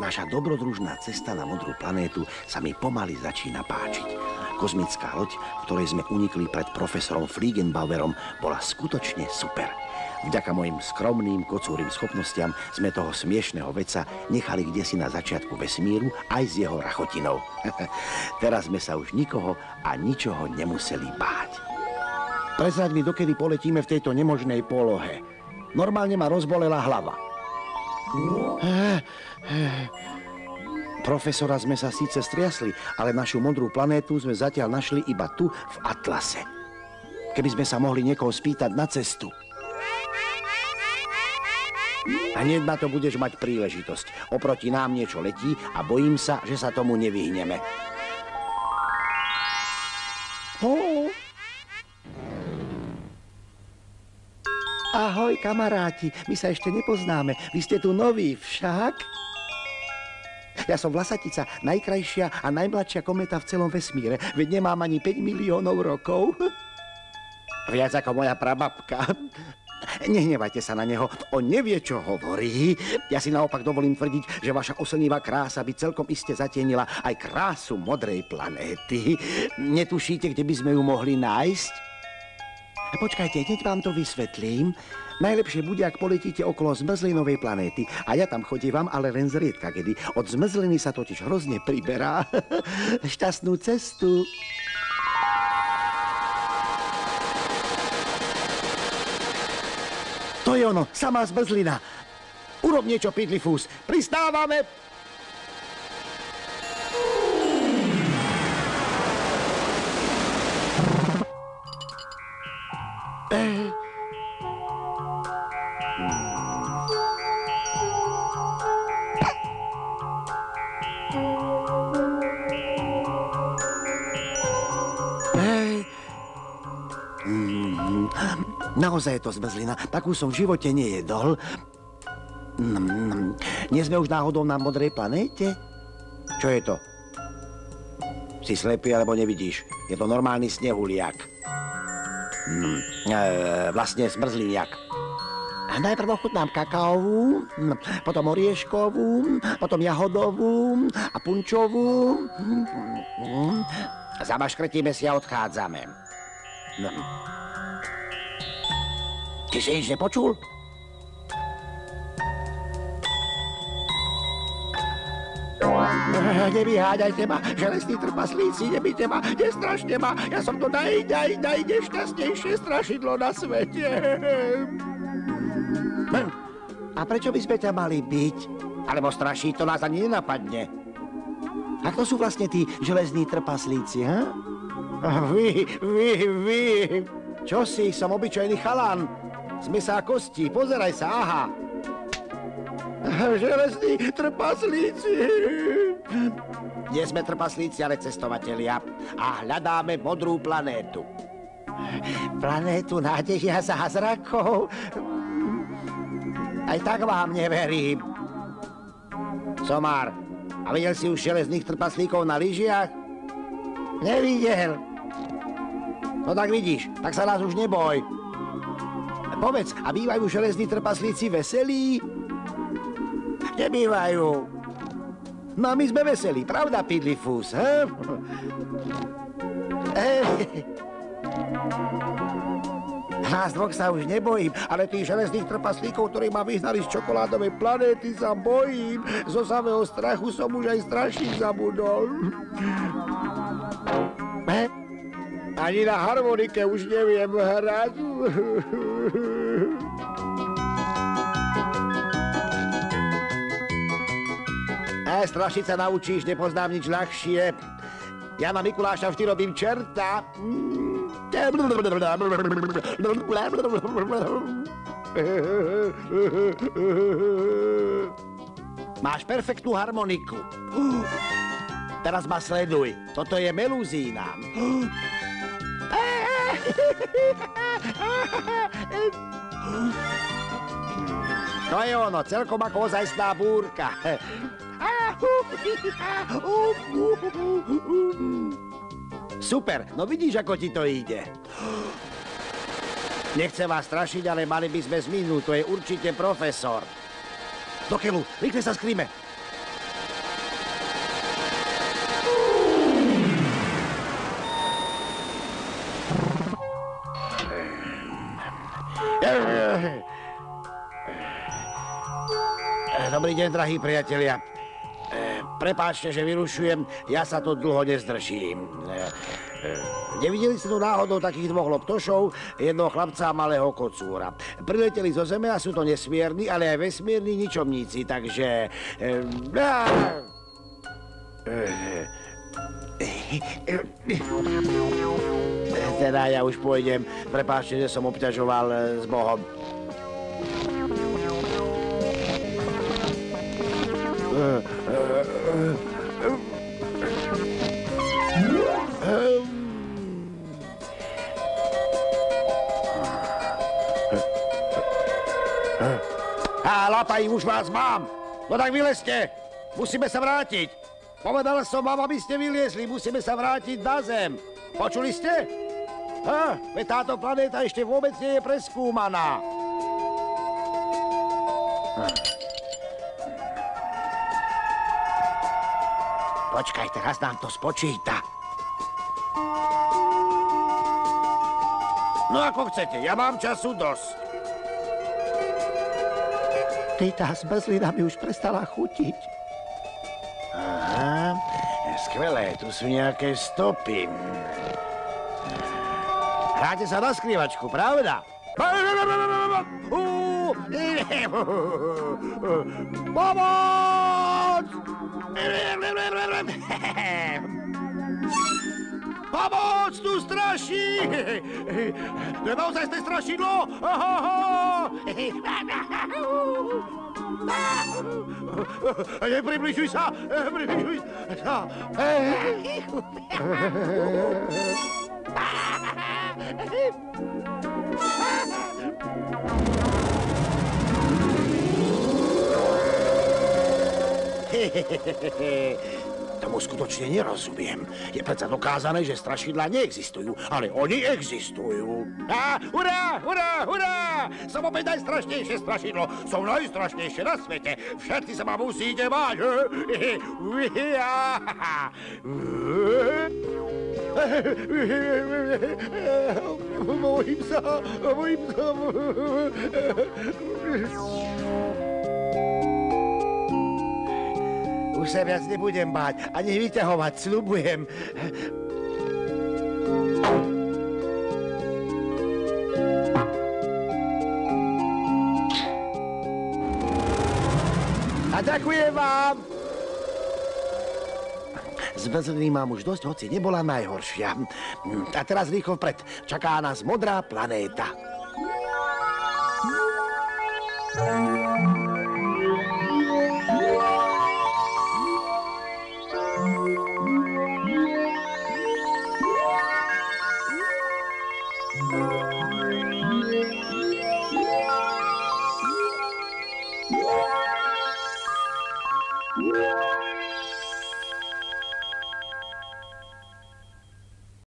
Naša dobrodružná cesta na modrú planétu sa mi pomaly začína páčiť. Kozmická loď, v ktorej sme unikli pred profesorom Fliegenbauerom, bola skutočne super. Vďaka mojim skromným kocúrym schopnostiam sme toho smiešného vedca nechali kdesi na začiatku vesmíru aj s jeho rachotinou. Teraz sme sa už nikoho a ničoho nemuseli báť. Prezraď mi, dokedy poletíme v tejto nemožnej polohe. Normálne ma rozbolela hlava. Profesora sme sa síce striasli, ale našu modrú planétu sme zatiaľ našli iba tu v Atlase. Keby sme sa mohli niekoho spýtať na cestu. A hneď na to budeš mať príležitosť. Oproti nám niečo letí a bojím sa, že sa tomu nevyhneme. Ahoj, kamaráti. My sa ešte nepoznáme. Vy ste tu noví, však? Ja som Vlasatica, najkrajšia a najmladšia kométa v celom vesmíre. Veď nemám ani 5 miliónov rokov. Viac ako moja prababka. Nehnevajte sa na neho, on nevie, čo hovorí. Ja si naopak dovolím tvrdiť, že vaša oslnivá krása by celkom iste zatienila aj krásu modrej planéty. Netušíte, kde by sme ju mohli nájsť? Počkajte, hneď vám to vysvetlím. Najlepšie bude, ak poletíte okolo zmrzlinovej planéty. A ja tam chodievam, ale len zriedka kedy. Od zmrzliny sa totiž hrozne priberá. Šťastnú cestu. To je ono, samá zmrzlina. Urob niečo, Piddlyfus. Pristávame. Naozaj je to zmrzlina. Takú som v živote nejedol. Nie sme už náhodou na modrej planéte? Čo je to? Si slepý, alebo nevidíš? Je to normálny snehuliak. Vlastne zmrzliniak. Najprv ochutnám kakaovú, potom orieškovú, potom jahodovú a punčovú. Zamaškrtíme si a odchádzame. Ty si nič nepočul? Nevyháďajte ma, železní trpaslíci, nebite ma, nestrašte ma. Ja som to najnešťastnejšie strašidlo na svete. A prečo by sme ťa mali byť? Alebo strašiť, to nás ani nenapadne. A kto sú vlastne tí železní trpaslíci, ha? Vy. Čo si? Som obyčajný chalan. Sme sa kosti, pozeraj sa, aha. Železní trpaslíci. Nie sme trpaslíci, ale cestovatelia. A hľadáme modrú planétu. Planétu nádejí a zázrakov? Aj tak vám neverím. Somár, a videl si už železných trpaslíkov na lyžiach? Nevidel. No tak vidíš, tak sa nás už neboj. Povedz, a bývajú železní trpaslíci veselí? Nebývajú. No a my sme veselí, pravda, Piddlyfus, he? Nás dvoch sa už nebojím, ale tých železných trpaslíkov, ktorí ma vyhnali z čokoládovej planéty, sa bojím. Zo samého strachu som už aj strašík zabudol. Ani na harmonike už neviem hrať. Strašiť sa naučíš, nepoznám nič ľahšie. Ja na Mikuláša vždy robím čerta. Máš perfektnú harmoniku. Teraz ma sleduj. Toto je meluzína. To je ono, celkom ako ozajstná búrka. Super, no vidíš, ako ti to ide. Nechcem vás strašiť, ale mali by sme zmiznúť, to je určite profesor. Do keľu, rýchle sa skrýme. Dobrý deň, drahí priatelia. Prepáčte, že vyrušujem, ja sa to dlho nezdržím. Nevideli ste tu náhodou takých dvoch loptošov, jednoho chlapca a malého kocúra. Prileteli zo zeme a sú to nesmierni, ale aj vesmírni ničomníci, takže... Teda ja už pôjdem. Prepáčte, že som obťažoval s Bohom. Lapaj, už vás mám. No tak vylezte. Musíme sa vrátiť. Povedal som vám, aby ste vyliezli. Musíme sa vrátiť na Zem. Počuli ste? Veď táto planéta ešte vôbec nie je preskúmaná. Počkaj, teraz nám to spočíta. No ako chcete, ja mám času dosť. Tá zmrzlina mi už prestala chutiť. Aha, skvelé, tu sú nejaké stopy. Hráte sa na skrývačku, pravda? Pomoc! Pomoc, tu straší! To je naozaj ste strašidlo? Približuj sa! Približuj sa! Tomu skutočne nerozumiem. Je predsa dokázané, že strašidlá neexistujú, ale oni existujú. Hurá, hurá, hurá! Som opäť najstrašnejšie strašidlo. Som najstrašnejšie na svete. Všetci sa ma musíte báť. Bojím sa, bojím sa. Už sa viac nebudem báť, ani vyťahovať, sľubujem. A ďakujem vám. Zmrzliny mám už dosť, hoci nebola najhoršia. A teraz rýchlo vpred. Čaká nás modrá planéta.